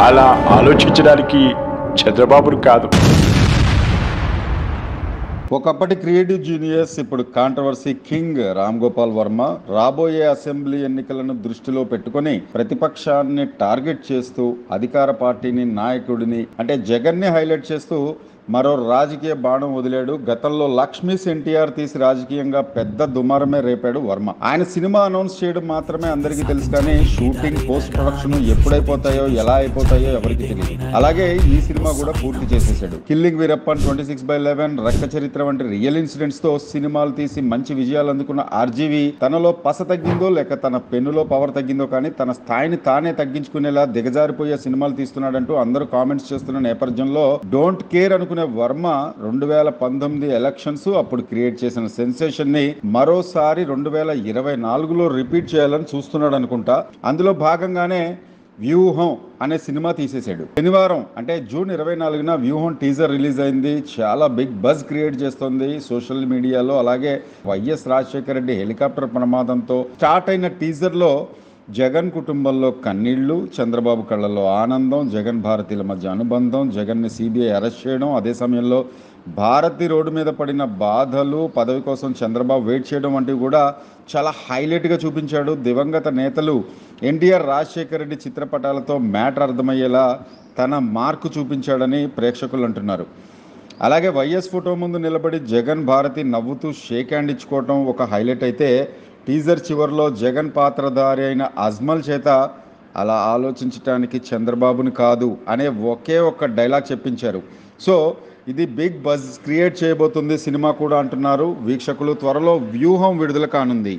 అలా ఆలోచించడానికి చంద్రబాబును కాదు. ఒకప్పటి క్రియేటివ్ జీనియస్, ఇప్పుడు కాంట్రవర్సీ కింగ్ రామ్ గోపాల్ వర్మ రాబోయే అసెంబ్లీ ఎన్నికలను దృష్టిలో పెట్టుకుని ప్రతిపక్షాన్ని టార్గెట్ చేస్తూ అధికార పార్టీని, నాయకుడిని అంటే జగన్ని హైలైట్ చేస్తూ మరో రాజకీయ బాణం వదిలాడు. గతంలో లక్ష్మీస్ ఎన్టీఆర్ తీసి రాజకీయంగా పెద్ద దుమారమే రేపాడు వర్మ. ఆయన సినిమా అనౌన్స్ చేయడం మాత్రమే అందరికీ తెలుసు, కానీ షూటింగ్, పోస్ట్ ప్రొడక్షన్ ఎప్పుడైపోతాయో, ఎలా అయిపోతాయో ఎవరికి తెలియదు. అలాగే ఈ సినిమా కూడా పూర్తి చేసేసాడు. కిల్లింగ్ వీరప్పన్, 26/11, రక్త చరిత్ర వంటి రియల్ ఇన్సిడెంట్స్ తో సినిమాలు తీసి మంచి విజయాలు అందుకున్న ఆర్జీవి తనలో పస తగ్గిందో లేక తన పెన్నులో పవర్ తగ్గిందో కానీ తన స్థాయిని తానే తగ్గించుకునేలా దిగజారిపోయే సినిమాలు తీస్తున్నాడంటూ అందరూ కామెంట్స్ చేస్తున్న నేపథ్యంలో డోంట్ కేర్ అనుకునే వర్మ 2019 ఎలక్షన్స్ అప్పుడు క్రియేట్ చేసిన సెన్సేషన్ ని మరోసారి 2024లో రిపీట్ చేయాలని చూస్తున్నాడు అనుకుంటా. అందులో భాగంగానే వ్యూహం అనే సినిమా తీసేశాడు. శనివారం అంటే జూన్ 24న వ్యూహం టీజర్ రిలీజ్ అయింది. చాలా బిగ్ బజ్ క్రియేట్ చేస్తుంది సోషల్ మీడియాలో. అలాగే వైఎస్ రాజశేఖర రెడ్డి హెలికాప్టర్ ప్రమాదంతో స్టార్ట్ అయిన టీజర్లో జగన్ కుటుంబంలో కన్నీళ్లు, చంద్రబాబు కళ్ళల్లో ఆనందం, జగన్ భారతీల మధ్య అనుబంధం, జగన్ని సిబిఐ అరెస్ట్ చేయడం, అదే సమయంలో భారతి రోడ్డు మీద పడిన బాధలు, పదవి కోసం చంద్రబాబు వెయిట్ చేయడం వంటివి కూడా చాలా హైలైట్గా చూపించాడు. దివంగత నేతలు ఎన్టీఆర్, రాజశేఖర రెడ్డి చిత్రపటాలతో మ్యాటర్ అర్థమయ్యేలా తన మార్కు చూపించాడని ప్రేక్షకులు అంటున్నారు. అలాగే వైఎస్ ఫోటో ముందు నిలబడి జగన్, భారతి నవ్వుతూ షేక్ హ్యాండ్ ఇచ్చుకోవడం ఒక హైలైట్ అయితే, టీజర్ చివరిలో జగన్ పాత్రధారి అయిన అజ్మల్ చేత అలా ఆలోచించడానికి చంద్రబాబుని కాదు అనే ఒకే ఒక్క డైలాగ్ చెప్పించారు. సో ఇది బిగ్ బజ్ క్రియేట్ చేయబోతుంది సినిమా కూడా అంటున్నారు వీక్షకులు. త్వరలో వ్యూహం విడుదల కానుంది.